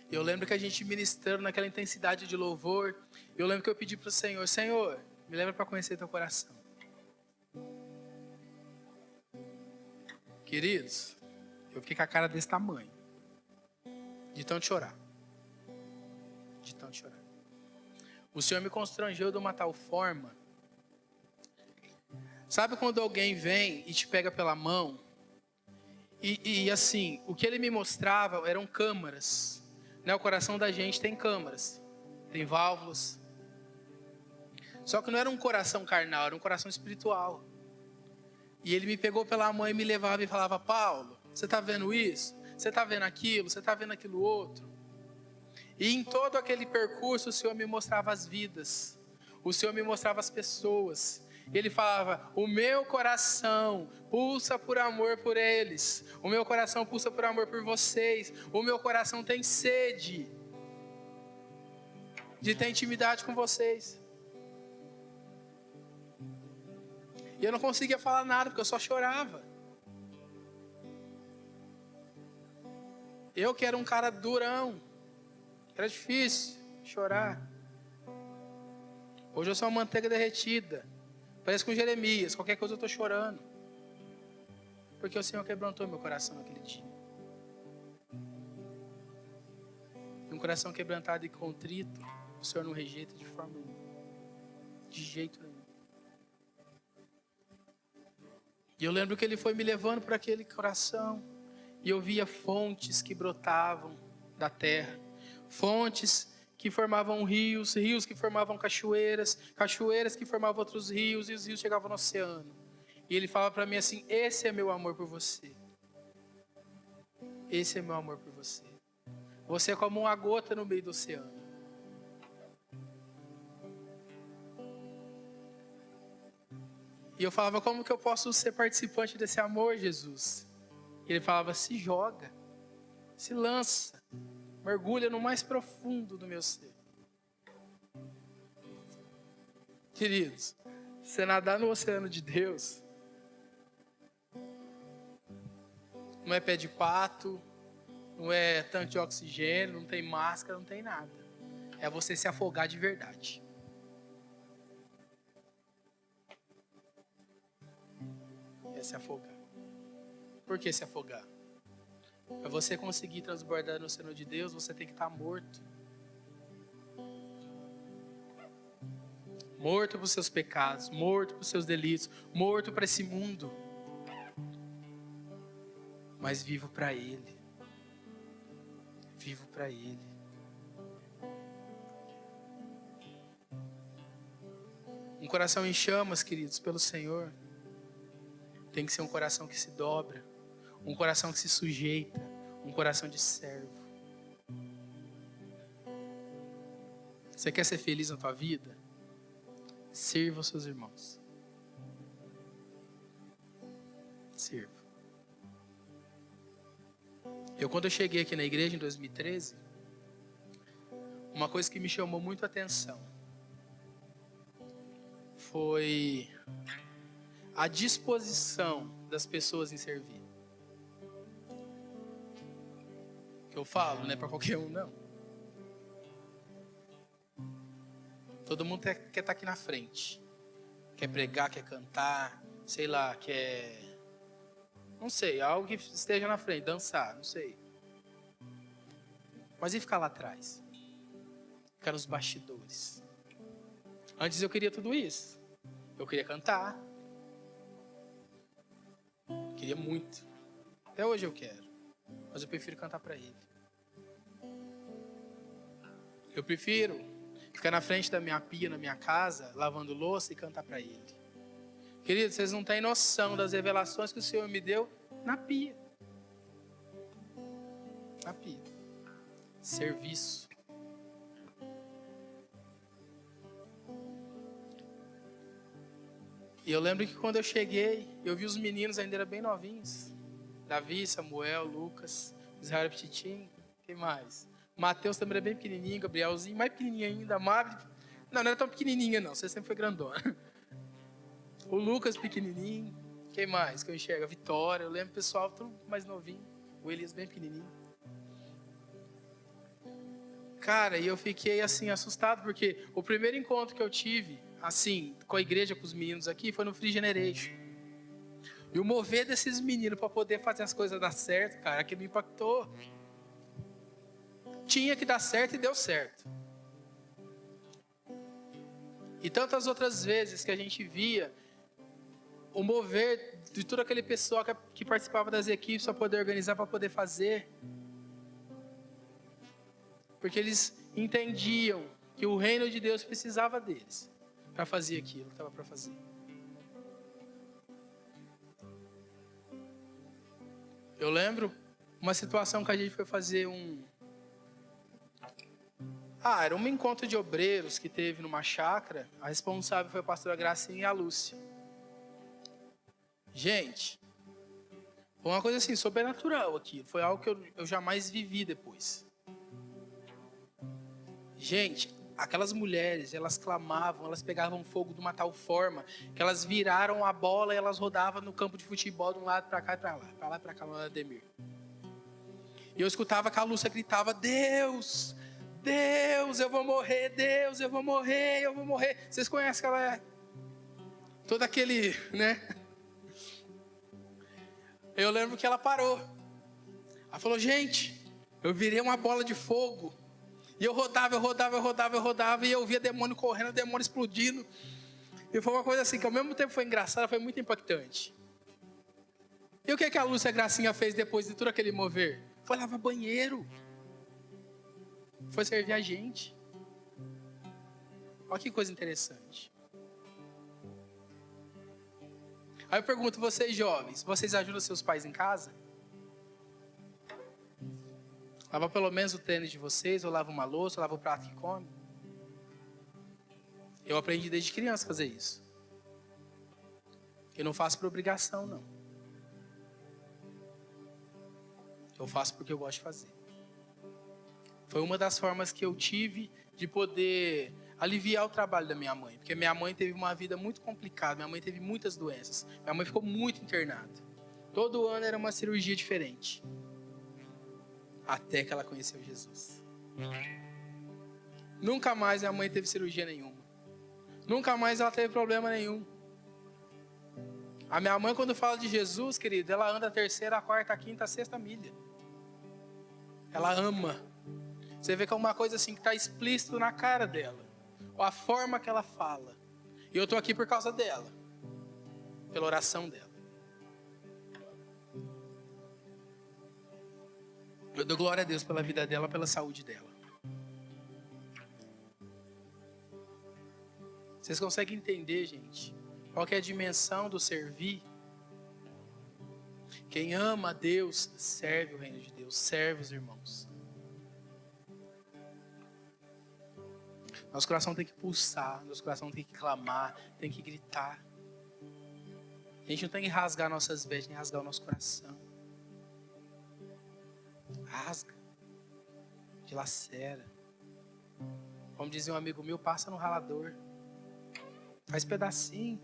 Eu lembro que a gente ministrando naquela intensidade de louvor, eu lembro que eu pedi para o Senhor: Senhor, me leva para conhecer teu coração. Queridos, eu fiquei com a cara desse tamanho, de tanto chorar. De tanto chorar. O Senhor me constrangeu de uma tal forma. Sabe quando alguém vem e te pega pela mão? E assim, o que ele me mostrava eram câmaras. Né? O coração da gente tem câmaras, tem válvulas. Só que não era um coração carnal, era um coração espiritual. E ele me pegou pela mão e me levava e falava: Paulo, você está vendo isso? Você está vendo aquilo? Você está vendo aquilo outro? E em todo aquele percurso, o Senhor me mostrava as vidas. O Senhor me mostrava as pessoas. Ele falava, o meu coração pulsa por amor por eles. O meu coração pulsa por amor por vocês. O meu coração tem sede de ter intimidade com vocês. E eu não conseguia falar nada, porque eu só chorava. Eu que era um cara durão. Era difícil chorar. Hoje eu sou uma manteiga derretida. Parece com Jeremias, qualquer coisa eu estou chorando. Porque o Senhor quebrantou meu coração naquele dia. E um coração quebrantado e contrito, o Senhor não rejeita de forma nenhuma. De jeito nenhum. E eu lembro que Ele foi me levando para aquele coração. E eu via fontes que brotavam da terra. Fontes que formavam rios, rios que formavam cachoeiras, cachoeiras que formavam outros rios, e os rios chegavam no oceano. E Ele falava para mim assim, esse é meu amor por você. Esse é meu amor por você. Você é como uma gota no meio do oceano. E eu falava, como que eu posso ser participante desse amor, Jesus? E Ele falava, se joga, se lança, mergulha no mais profundo do meu ser. Queridos, você nadar no oceano de Deus, não é pé de pato, não é tanque de oxigênio, não tem máscara, não tem nada. É você se afogar de verdade. É se afogar. Por que se afogar? Para você conseguir transbordar no oceano de Deus, você tem que estar morto. Morto para os seus pecados, morto para os seus delitos, morto para esse mundo. Mas vivo para Ele. Vivo para Ele. Um coração em chamas, queridos, pelo Senhor, tem que ser um coração que se dobra, um coração que se sujeita, um coração de servo. Você quer ser feliz na tua vida? Sirva os seus irmãos. Sirva. Quando eu cheguei aqui na igreja em 2013, uma coisa que me chamou muito a atenção foi a disposição das pessoas em servir. Que eu falo, não é para qualquer um, não. Todo mundo quer estar aqui na frente. Quer pregar, quer cantar, sei lá, quer... Não sei, algo que esteja na frente, dançar, não sei. Mas e ficar lá atrás? Ficar nos bastidores. Antes eu queria tudo isso. Eu queria cantar. Queria muito. Até hoje eu quero. Mas eu prefiro cantar para Ele. Eu prefiro ficar na frente da minha pia, na minha casa, lavando louça e cantar para Ele. Queridos, vocês não têm noção das revelações que o Senhor me deu na pia. Na pia. Serviço. E eu lembro que quando eu cheguei, eu vi os meninos ainda eram bem novinhos. Davi, Samuel, Lucas, Israel Petitinho, quem mais? Mateus também era bem pequenininho, Gabrielzinho, mais pequenininho ainda, Mari. Não era tão pequenininha não, você sempre foi grandona. O Lucas pequenininho, quem mais que eu enxergo? A Vitória, eu lembro o pessoal tudo mais novinho, o Elias bem pequenininho. Cara, e eu fiquei assim assustado, porque o primeiro encontro que eu tive, assim, com a igreja, com os meninos aqui, foi no Free Generation. E o mover desses meninos para poder fazer as coisas dar certo, cara, aquilo me impactou. Tinha que dar certo e deu certo. E tantas outras vezes que a gente via o mover de todo aquele pessoal que participava das equipes para poder organizar, para poder fazer. Porque eles entendiam que o reino de Deus precisava deles para fazer aquilo que estava para fazer. Eu lembro uma situação que a gente foi fazer Era um encontro de obreiros que teve numa chácara. A responsável foi a pastora Gracinha e a Lúcia. Gente, foi uma coisa assim, sobrenatural aqui. Foi algo que eu jamais vivi depois. Gente, aquelas mulheres, elas clamavam, elas pegavam fogo de uma tal forma que elas viraram a bola e elas rodavam no campo de futebol de um lado para cá e para lá e para cá, no Ademir. E eu escutava que a Lúcia gritava: Deus, Deus, eu vou morrer, Deus, eu vou morrer, eu vou morrer. Vocês conhecem que ela é todo aquele, né? Eu lembro que ela parou. Ela falou: gente, eu virei uma bola de fogo. E eu rodava, e eu via demônio correndo, demônio explodindo. E foi uma coisa assim, que ao mesmo tempo foi engraçada, foi muito impactante. E o que a Lúcia Gracinha fez depois de tudo aquele mover? Foi lavar banheiro. Foi servir a gente. Olha que coisa interessante. Aí eu pergunto, vocês jovens, vocês ajudam seus pais em casa? Lava pelo menos o tênis de vocês, ou lava uma louça, ou lava o prato que come? Eu aprendi desde criança a fazer isso. Eu não faço por obrigação, não. Eu faço porque eu gosto de fazer. Foi uma das formas que eu tive de poder aliviar o trabalho da minha mãe. Porque minha mãe teve uma vida muito complicada, minha mãe teve muitas doenças. Minha mãe ficou muito internada. Todo ano era uma cirurgia diferente. Até que ela conheceu Jesus. Nunca mais minha mãe teve cirurgia nenhuma. Nunca mais ela teve problema nenhum. A minha mãe, quando fala de Jesus, querido, ela anda a terceira, a quarta, a quinta, a sexta milha. Ela ama. Você vê que é uma coisa assim que está explícito na cara dela. Ou a forma que ela fala. E eu estou aqui por causa dela. Pela oração dela. Eu dou glória a Deus pela vida dela, pela saúde dela. Vocês conseguem entender, gente? Qual que é a dimensão do servir? Quem ama a Deus, serve o reino de Deus, serve os irmãos. Nosso coração tem que pulsar, nosso coração tem que clamar, tem que gritar. A gente não tem que rasgar nossas vestes, nem rasgar o nosso coração. Rasga, dilacera. Como dizia um amigo meu, passa no ralador. Faz pedacinho.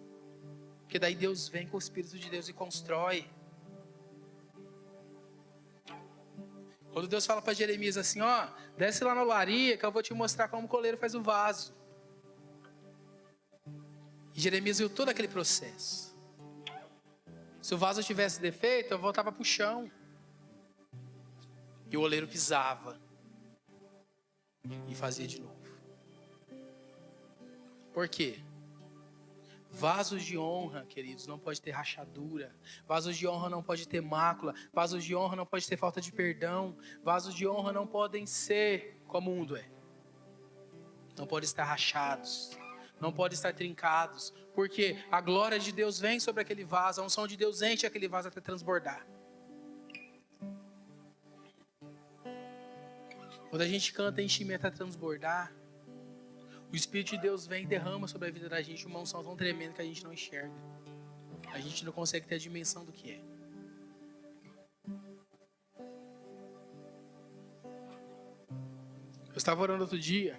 Porque daí Deus vem com o Espírito de Deus e constrói. Quando Deus fala para Jeremias assim, desce lá na olaria que eu vou te mostrar como o coleiro faz o vaso. E Jeremias viu todo aquele processo. Se o vaso tivesse defeito, eu voltava para o chão. E o oleiro pisava. E fazia de novo. Por quê? Vasos de honra, queridos, não pode ter rachadura. Vasos de honra não pode ter mácula. Vasos de honra não pode ter falta de perdão. Vasos de honra não podem ser como o mundo é. Não podem estar rachados. Não podem estar trincados. Porque a glória de Deus vem sobre aquele vaso. A unção de Deus enche aquele vaso até transbordar. Quando a gente canta enchimento a transbordar, o Espírito de Deus vem e derrama sobre a vida da gente uma unção tão tremenda que a gente não enxerga. A gente não consegue ter a dimensão do que é. Eu estava orando outro dia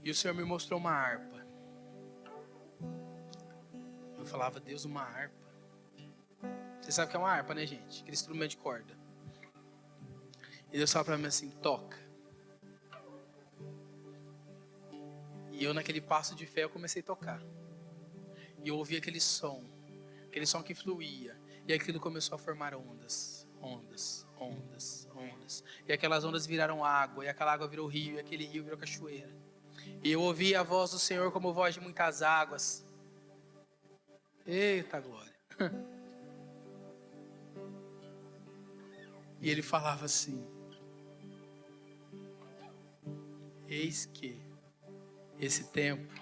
e o Senhor me mostrou uma harpa. Eu falava, Deus, uma harpa. Você sabe o que é uma harpa, né, gente? Aquele instrumento de corda. E Deus fala para mim assim, toca. E eu naquele passo de fé eu comecei a tocar. E eu ouvi aquele som que fluía. E aquilo começou a formar ondas. E aquelas ondas viraram água. E aquela água virou rio. E aquele rio virou cachoeira. E eu ouvi a voz do Senhor como voz de muitas águas. Eita glória. E ele falava assim, eis que esse tempo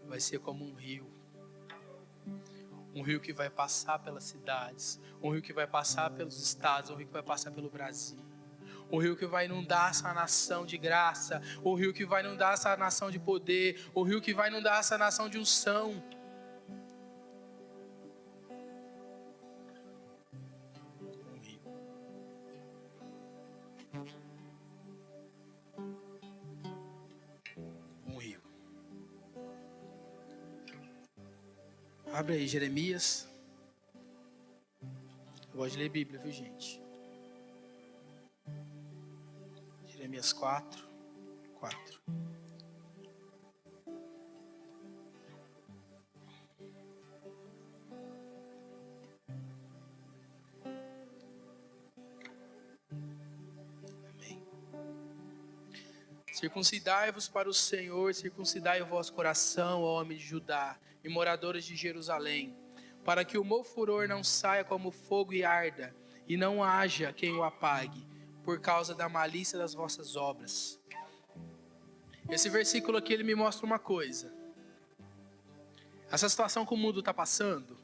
vai ser como um rio que vai passar pelas cidades, um rio que vai passar pelos estados, um rio que vai passar pelo Brasil, O rio que vai inundar essa nação de graça. O rio que vai inundar essa nação de poder. O rio que vai inundar essa nação de unção. Um rio. Abre aí, Jeremias. Eu gosto de ler Bíblia, viu, gente? Jeremias 4. Amém. Circuncidai-vos para o Senhor, circuncidai o vosso coração, ó homem de Judá, e moradores de Jerusalém, para que o meu furor não saia como fogo e arda, e não haja quem o apague, por causa da malícia das vossas obras. Esse versículo aqui, ele me mostra uma coisa. Essa situação que o mundo está passando,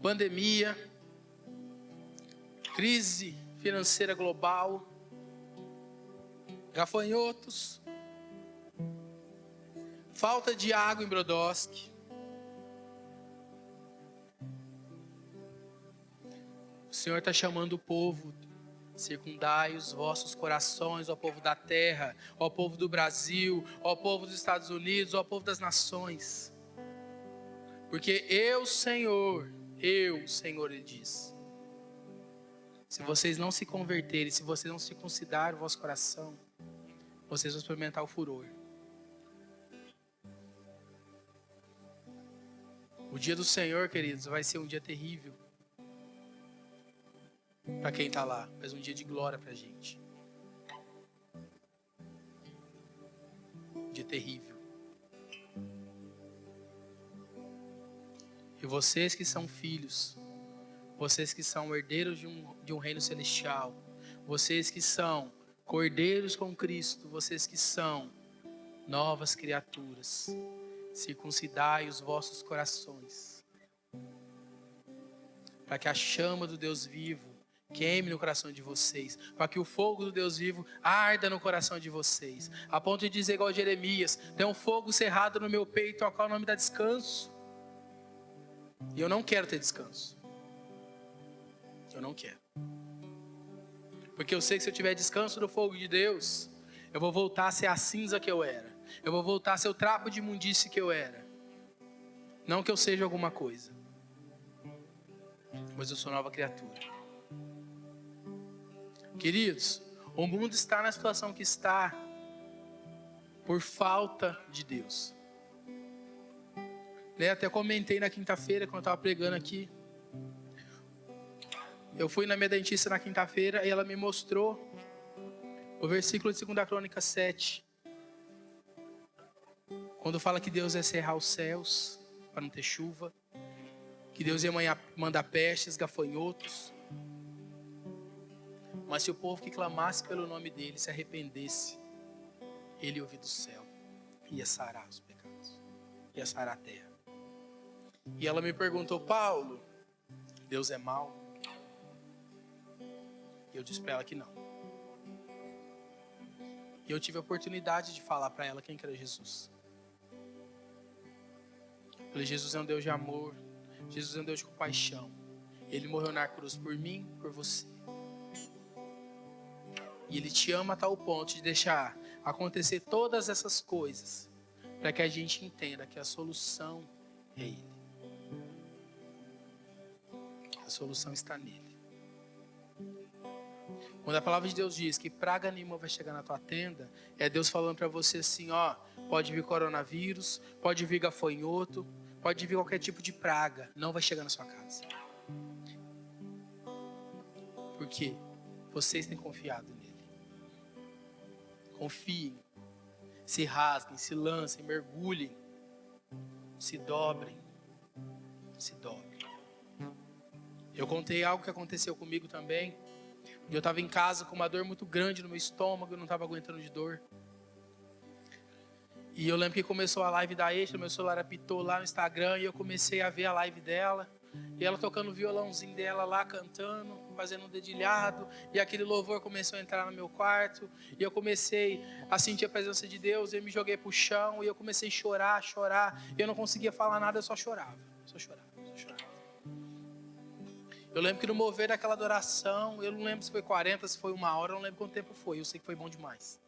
pandemia, crise financeira global, gafanhotos, falta de água em Brodowski, o Senhor está chamando o povo. Circundai os vossos corações, ó povo da terra, ó povo do Brasil, ó povo dos Estados Unidos, ó povo das nações. Porque eu, Senhor, Ele diz, se vocês não se converterem, se vocês não se considerarem o vosso coração, vocês vão experimentar o furor. O dia do Senhor, queridos, vai ser um dia terrível para quem está lá, mas um dia de glória para a gente. Um dia terrível. E vocês que são filhos, vocês que são herdeiros de um reino celestial, vocês que são cordeiros com Cristo, vocês que são novas criaturas, circuncidai os vossos corações, para que a chama do Deus vivo queime no coração de vocês, para que o fogo do Deus vivo arda no coração de vocês, a ponto de dizer igual Jeremias: tem um fogo cerrado no meu peito, ao qual não me dá descanso. E eu não quero ter descanso. Eu não quero. Porque eu sei que se eu tiver descanso do fogo de Deus, eu vou voltar a ser a cinza que eu era. Eu vou voltar a ser o trapo de imundície que eu era. Não que eu seja alguma coisa, mas eu sou nova criatura. Queridos, o mundo está na situação que está por falta de Deus. Até comentei na quinta-feira, quando eu estava pregando aqui. Eu fui na minha dentista na quinta-feira e ela me mostrou o versículo de 2 Crônicas 7. Quando fala que Deus ia cerrar os céus para não ter chuva, que Deus ia mandar pestes, gafanhotos. Mas se o povo que clamasse pelo nome dele se arrependesse, ele ia ouvir do céu, ia sarar os pecados, ia sarar a terra. E ela me perguntou: Paulo, Deus é mau? E eu disse para ela que não. E eu tive a oportunidade de falar para ela quem que era Jesus. Eu falei: Jesus é um Deus de amor, Jesus é um Deus de compaixão. Ele morreu na cruz por mim, por você. E Ele te ama a tal ponto de deixar acontecer todas essas coisas, para que a gente entenda que a solução é Ele. A solução está nele. Quando a palavra de Deus diz que praga nenhuma vai chegar na tua tenda, é Deus falando para você assim: ó, pode vir coronavírus, pode vir gafanhoto, pode vir qualquer tipo de praga, não vai chegar na sua casa. Por quê? Vocês têm confiado nele. Confiem, se rasguem, se lancem, mergulhem, se dobrem, se dobrem. Eu contei algo que aconteceu comigo também. Eu estava em casa com uma dor muito grande no meu estômago, eu não estava aguentando de dor. E eu lembro que começou a live da Extra, meu celular apitou lá no Instagram e eu comecei a ver a live dela. e ela tocando o violãozinho dela lá, cantando, fazendo um dedilhado, e aquele louvor começou a entrar no meu quarto, e eu comecei a sentir a presença de Deus, e eu me joguei pro chão, e eu comecei a chorar, e eu não conseguia falar nada, eu só chorava. Eu lembro que no mover daquela adoração, eu não lembro se foi 40, se foi 1 hora, eu não lembro quanto tempo foi, eu sei que foi bom demais.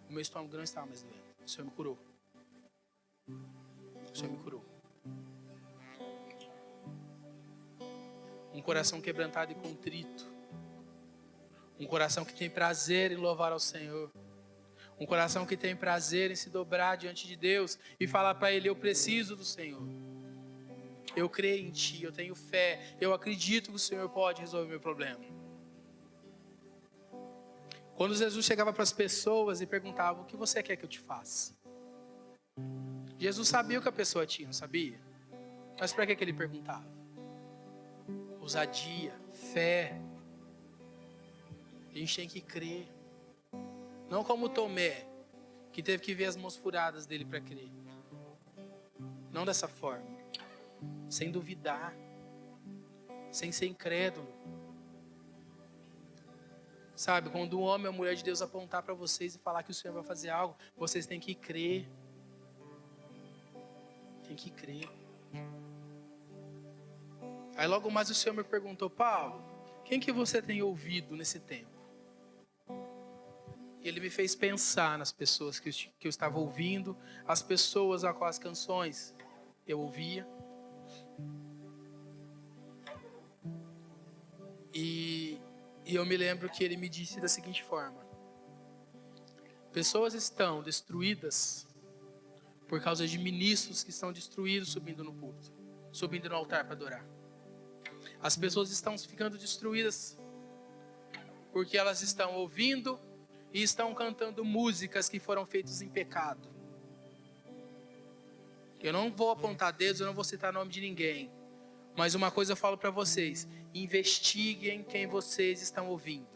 O meu estômago não estava mais doendo, o Senhor me curou. O Senhor me curou. Um coração quebrantado e contrito. Um coração que tem prazer em louvar ao Senhor. Um coração que tem prazer em se dobrar diante de Deus e falar para Ele: eu preciso do Senhor. Eu creio em Ti, eu tenho fé, eu acredito que o Senhor pode resolver o meu problema. Quando Jesus chegava para as pessoas e perguntava: o que você quer que eu te faça? Jesus sabia o que a pessoa tinha, não sabia? Mas para que ele perguntava? Ousadia, fé. A gente tem que crer. Não como Tomé, que teve que ver as mãos furadas dele para crer. Não dessa forma. Sem duvidar. Sem ser incrédulo. Sabe, quando um homem ou a mulher de Deus apontar para vocês e falar que o Senhor vai fazer algo, vocês têm que crer. Tem que crer. Aí logo mais o Senhor me perguntou: Paulo, quem que você tem ouvido nesse tempo? E Ele me fez pensar nas pessoas que eu estava ouvindo, as pessoas a quais as canções eu ouvia. E eu me lembro que Ele me disse da seguinte forma: pessoas estão destruídas por causa de ministros que estão destruídos subindo no púlpito, subindo no altar para adorar. As pessoas estão ficando destruídas porque elas estão ouvindo e estão cantando músicas que foram feitas em pecado. Eu não vou apontar dedos, eu não vou citar nome de ninguém. Mas uma coisa eu falo para vocês: investiguem quem vocês estão ouvindo.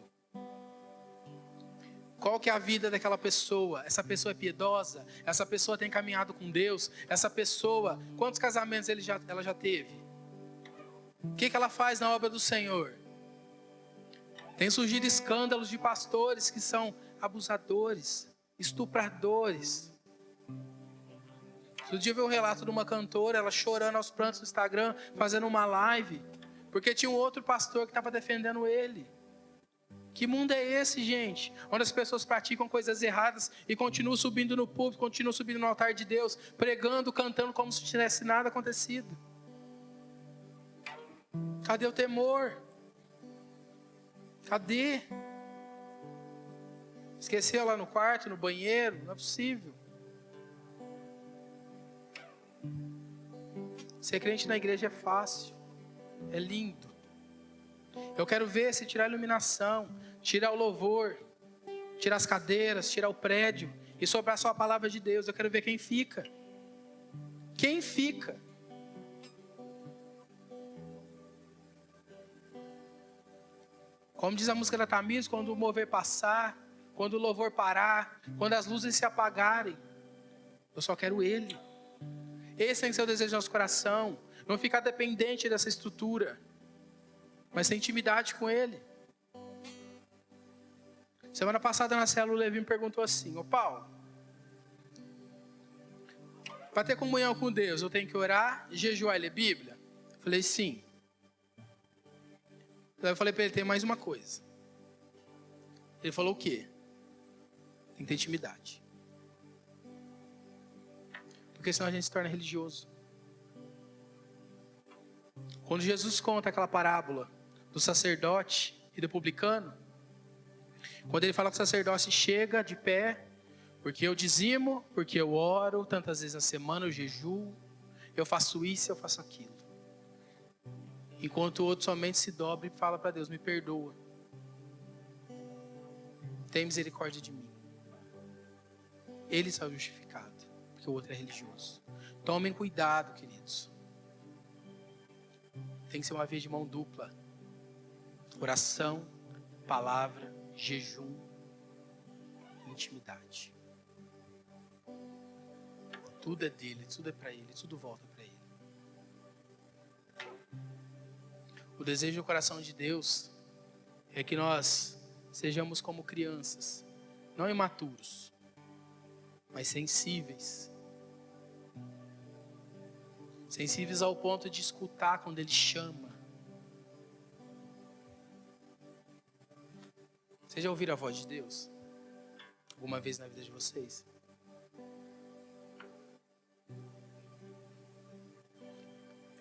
Qual que é a vida daquela pessoa? Essa pessoa é piedosa? Essa pessoa tem caminhado com Deus? Essa pessoa, quantos casamentos ela já teve? O que ela faz na obra do Senhor? Tem surgido escândalos de pastores que são abusadores, estupradores. Outro dia eu vi um relato de uma cantora, ela chorando aos prantos no Instagram, fazendo uma live, porque tinha um outro pastor que estava defendendo ele. Que mundo é esse, gente? Onde as pessoas praticam coisas erradas e continuam subindo no púlpito, continuam subindo no altar de Deus, pregando, cantando como se tivesse nada acontecido. Cadê o temor? Cadê? Esqueceu lá no quarto, no banheiro? Não é possível. Ser crente na igreja é fácil, é lindo. Eu quero ver se tirar a iluminação, tirar o louvor, tirar as cadeiras, tirar o prédio e sobrar só a palavra de Deus. Eu quero ver quem fica. Quem fica? Como diz a música da Tamiris, quando o mover passar, quando o louvor parar, quando as luzes se apagarem, eu só quero Ele. Esse tem que ser o desejo do nosso coração. Não ficar dependente dessa estrutura, mas ter intimidade com Ele. Semana passada na célula o Levi me perguntou assim: ô Paulo, para ter comunhão com Deus eu tenho que orar, jejuar e ler Bíblia? Eu falei: sim. Daí eu falei para ele: tem mais uma coisa. Ele falou: o quê? Tem que ter intimidade. Porque senão a gente se torna religioso. Quando Jesus conta aquela parábola do sacerdote e do publicano, quando ele fala que o sacerdote chega de pé, porque eu dizimo, porque eu oro tantas vezes na semana, eu jejuo, eu faço isso, eu faço aquilo. Enquanto o outro somente se dobra e fala para Deus: me perdoa. Tem misericórdia de mim. Ele está justificado, porque o outro é religioso. Tomem cuidado, queridos. Tem que ser uma via de mão dupla. Oração, palavra, jejum, intimidade. Tudo é dele, tudo é para ele, tudo volta para ele. O desejo do coração de Deus é que nós sejamos como crianças, não imaturos, mas sensíveis. Sensíveis ao ponto de escutar quando Ele chama. Vocês já ouviram a voz de Deus? Alguma vez na vida de vocês?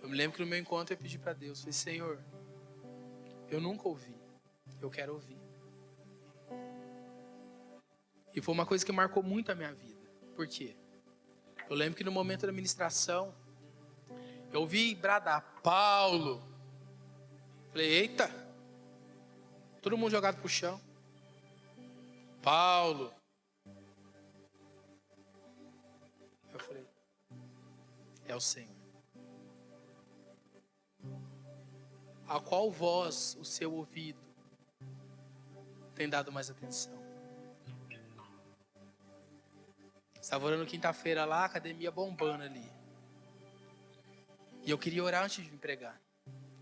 Eu me lembro que no meu encontro eu pedi para Deus, falei, Senhor, eu nunca ouvi, eu quero ouvir. E foi uma coisa que marcou muito a minha vida. Por quê? Eu lembro que no momento da ministração, eu ouvi bradar, Paulo. Falei, eita, todo mundo jogado pro chão. Paulo. Eu falei, é o Senhor. A qual voz o seu ouvido tem dado mais atenção? Estava orando quinta-feira lá, academia bombando ali. E eu queria orar antes de me pregar.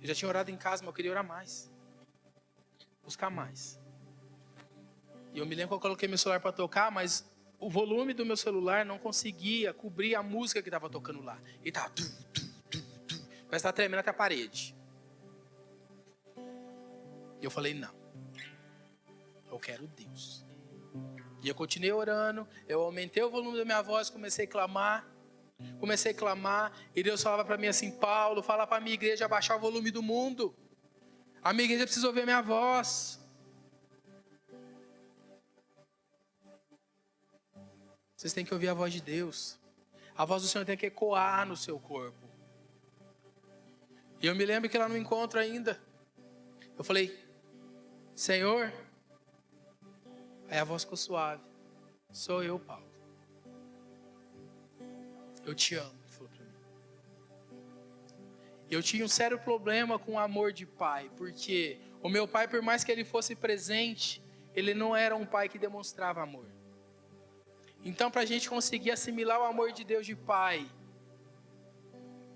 Eu já tinha orado em casa, mas eu queria orar mais. Buscar mais. E eu me lembro que eu coloquei meu celular para tocar, mas o volume do meu celular não conseguia cobrir a música que estava tocando lá. E estava... Parece que estava tremendo até a parede. E eu falei, não. Eu quero Deus. E eu continuei orando, eu aumentei o volume da minha voz, comecei a clamar, e Deus falava para mim assim, Paulo, fala para a minha igreja abaixar o volume do mundo. A minha igreja precisa ouvir a minha voz. Vocês têm que ouvir a voz de Deus. A voz do Senhor tem que ecoar no seu corpo. E eu me lembro que lá no encontro ainda, eu falei, Senhor, aí a voz ficou suave. Sou eu, Paulo. Eu te amo, ele falou para mim. Eu tinha um sério problema com o amor de pai, porque o meu pai, por mais que ele fosse presente, ele não era um pai que demonstrava amor. Então, para a gente conseguir assimilar o amor de Deus de pai,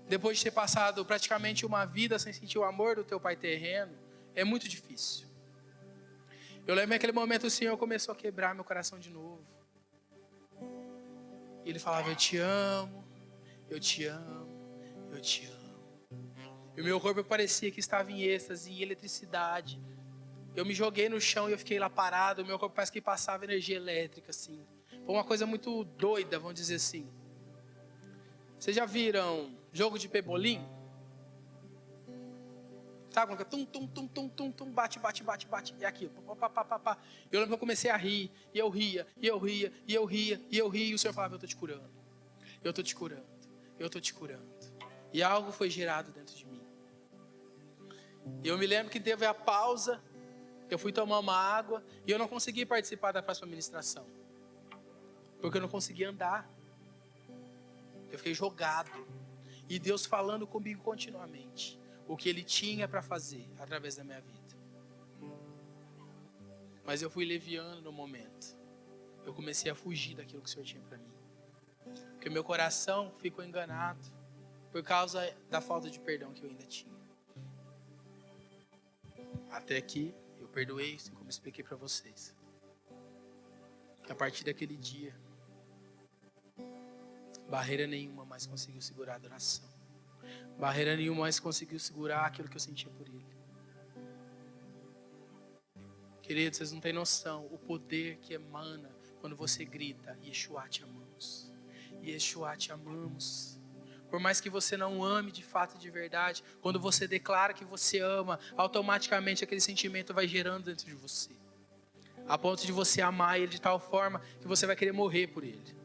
depois de ter passado praticamente uma vida sem sentir o amor do teu pai terreno, é muito difícil. Eu lembro naquele momento o Senhor começou a quebrar meu coração de novo. E Ele falava, eu te amo, eu te amo, eu te amo. E o meu corpo parecia que estava em êxtase, em eletricidade. Eu me joguei no chão e eu fiquei lá parado. O meu corpo parece que passava energia elétrica, assim. Foi uma coisa muito doida, vamos dizer assim. Vocês já viram jogo de pebolim? Sabe quando tum, tum, tum, tum, tum, tum, bate, bate, bate, bate. E aqui, pá, pá, pá, pá. Eu lembro que eu comecei a rir, e eu ria, e eu ria, e eu ria, e eu ria. E o Senhor falava, eu estou te curando, eu estou te curando, eu estou te curando. E algo foi gerado dentro de mim. E eu me lembro que teve a pausa, eu fui tomar uma água, e eu não consegui participar da próxima ministração. Porque eu não conseguia andar. Eu fiquei jogado. E Deus falando comigo continuamente. O que Ele tinha para fazer através da minha vida. Mas eu fui leviano no momento. Eu comecei a fugir daquilo que o Senhor tinha para mim. Porque meu coração ficou enganado por causa da falta de perdão que eu ainda tinha. Até que eu perdoei, assim como eu expliquei para vocês. A partir daquele dia, barreira nenhuma mais conseguiu segurar a adoração. Barreira nenhuma mais conseguiu segurar aquilo que eu sentia por Ele. Queridos, vocês não têm noção o poder que emana quando você grita, Yeshua, te amamos. Yeshua, te amamos. Por mais que você não ame de fato e de verdade, quando você declara que você ama, automaticamente aquele sentimento vai gerando dentro de você. A ponto de você amar Ele de tal forma que você vai querer morrer por Ele.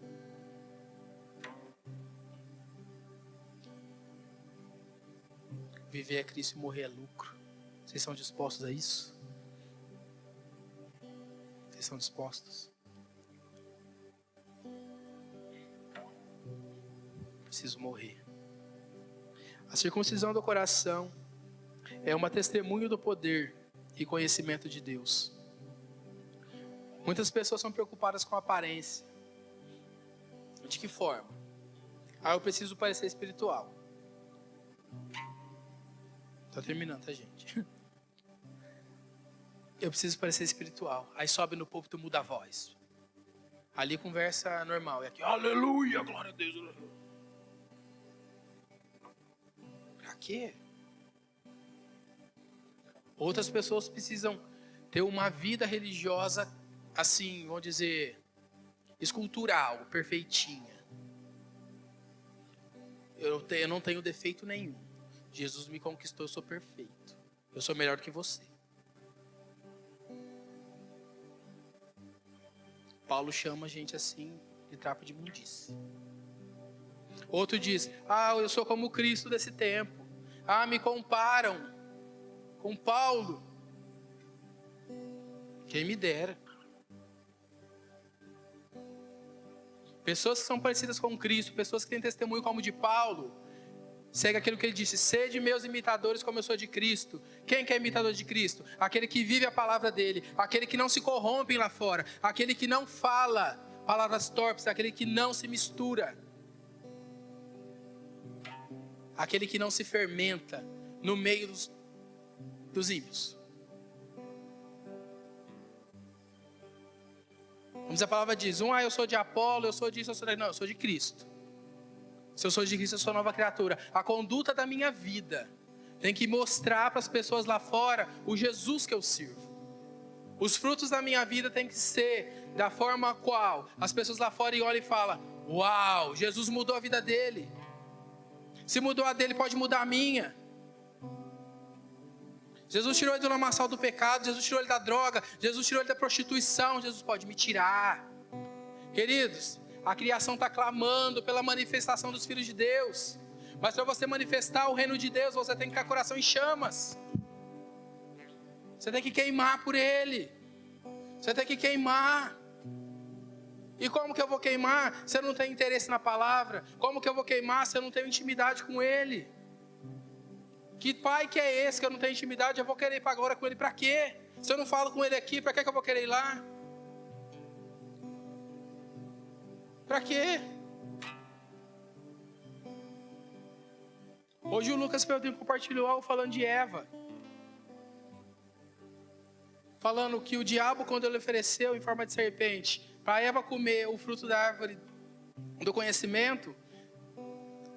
Viver é Cristo e morrer é lucro. Vocês são dispostos a isso? Vocês são dispostos? Preciso morrer. A circuncisão do coração é uma testemunho do poder e conhecimento de Deus. Muitas pessoas são preocupadas com a aparência. De que forma? Eu preciso parecer espiritual. Tô terminando, tá, gente? Eu preciso parecer espiritual. Aí sobe no púlpito, muda a voz. Ali conversa normal. E aqui, aleluia, glória a Deus. Pra quê? Outras pessoas precisam ter uma vida religiosa, assim, vamos dizer, escultural, perfeitinha. Eu não tenho defeito nenhum. Jesus me conquistou, eu sou perfeito. Eu sou melhor que você. Paulo chama a gente assim de trapo de imundície. Outro diz, eu sou como o Cristo desse tempo. Me comparam com Paulo. Quem me dera. Pessoas que são parecidas com Cristo, pessoas que têm testemunho como o de Paulo, segue aquilo que ele disse, sede meus imitadores como eu sou de Cristo. Quem que é imitador de Cristo? Aquele que vive a palavra dele, aquele que não se corrompe lá fora, aquele que não fala palavras torpes, aquele que não se mistura, aquele que não se fermenta no meio dos ímpios. Vamos, a palavra diz, eu sou de Apolo, eu sou disso, eu sou daquilo. Não, eu sou de Cristo. Se eu sou de Cristo, eu sou nova criatura. A conduta da minha vida tem que mostrar para as pessoas lá fora o Jesus que eu sirvo. Os frutos da minha vida tem que ser da forma a qual as pessoas lá fora olham e falam, uau, Jesus mudou a vida dele. Se mudou a dele, pode mudar a minha. Jesus tirou ele do lamaçal do pecado, Jesus tirou ele da droga, Jesus tirou ele da prostituição, Jesus pode me tirar. Queridos, a criação está clamando pela manifestação dos filhos de Deus. Mas para você manifestar o reino de Deus, você tem que ter o coração em chamas. Você tem que queimar por ele. Você tem que queimar. E como que eu vou queimar se eu não tenho interesse na palavra? Como que eu vou queimar se eu não tenho intimidade com ele? Que pai que é esse que eu não tenho intimidade? Eu vou querer ir para agora com ele para quê? Se eu não falo com ele aqui, para que eu vou querer ir lá? Para quê? Hoje o Lucas Pedrinho compartilhou algo falando de Eva. Falando que o diabo, quando ele ofereceu em forma de serpente para Eva comer o fruto da árvore do conhecimento,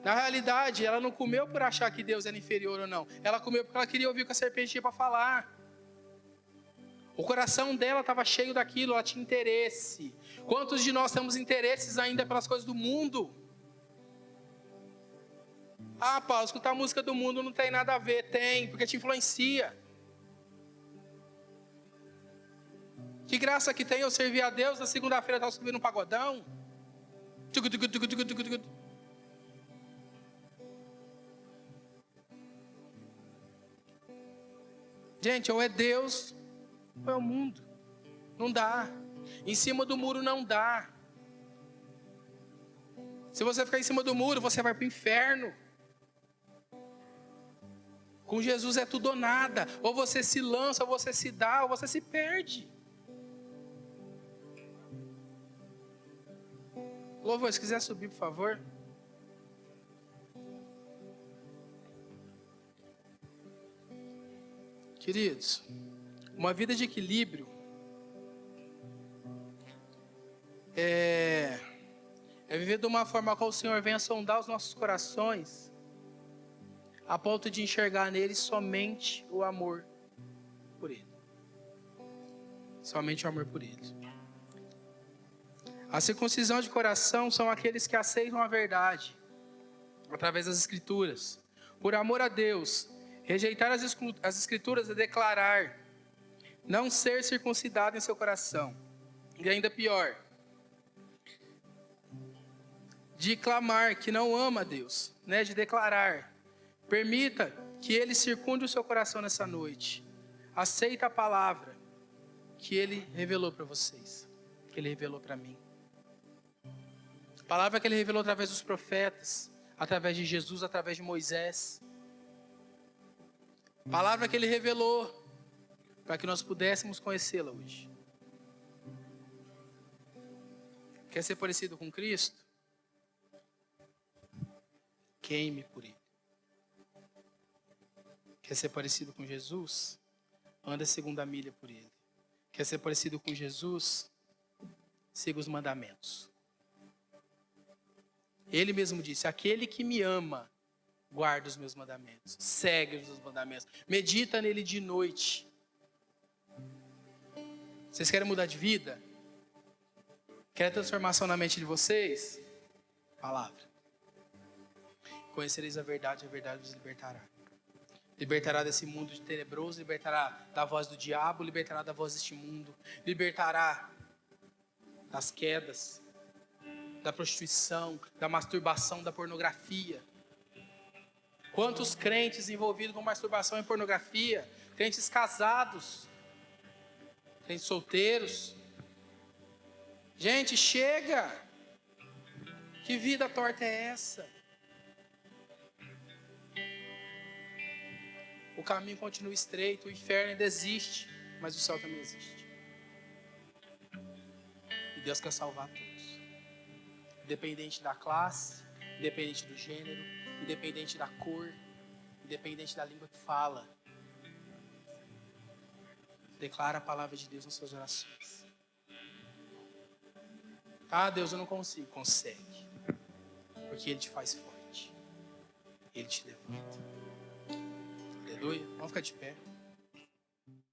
na realidade ela não comeu por achar que Deus era inferior ou não. Ela comeu porque ela queria ouvir o que a serpente tinha para falar. O coração dela estava cheio daquilo, ela tinha interesse. Quantos de nós temos interesses ainda pelas coisas do mundo? Paulo, escutar música do mundo não tem nada a ver. Tem, porque te influencia. Que graça que tem eu servir a Deus, na segunda-feira eu estava subindo um pagodão. Gente, ou é Deus, ou é o mundo. Não dá. Em cima do muro não dá. Se você ficar em cima do muro, você vai para o inferno. Com Jesus é tudo ou nada. Ou você se lança, ou você se dá, ou você se perde. Louvor, se quiser subir, por favor. Queridos, uma vida de equilíbrio é viver de uma forma qual o Senhor venha sondar os nossos corações, a ponto de enxergar neles somente o amor por Ele. Somente o amor por Ele. A circuncisão de coração são aqueles que aceitam a verdade, através das Escrituras. Por amor a Deus, rejeitar as Escrituras é declarar não ser circuncidado em seu coração. E ainda pior, de clamar que não ama a Deus, né? De declarar. Permita que Ele circunde o seu coração nessa noite. Aceita a palavra que Ele revelou para vocês, que Ele revelou para mim. A palavra que Ele revelou através dos profetas, através de Jesus, através de Moisés. A palavra que Ele revelou para que nós pudéssemos conhecê-la hoje. Quer ser parecido com Cristo? Queime por Ele. Quer ser parecido com Jesus? Anda a segunda milha por ele. Quer ser parecido com Jesus? Siga os mandamentos. Ele mesmo disse: aquele que me ama, guarda os meus mandamentos. Segue os meus mandamentos. Medita nele de noite. Vocês querem mudar de vida? Quer transformação na mente de vocês? Palavra. Conhecereis a verdade vos libertará. Libertará desse mundo de tenebroso, libertará da voz do diabo, libertará da voz deste mundo, libertará das quedas, da prostituição, da masturbação, da pornografia. Quantos crentes envolvidos com masturbação e pornografia? Crentes casados, crentes solteiros. Gente, chega! Que vida torta é essa? O caminho continua estreito, o inferno ainda existe, mas o céu também existe. E Deus quer salvar todos. Independente da classe, independente do gênero, independente da cor, independente da língua que fala. Declara a palavra de Deus nas suas orações. Ah, Deus, eu não consigo. Consegue. Porque Ele te faz forte. Ele te levanta. Aleluia. Vamos ficar de pé.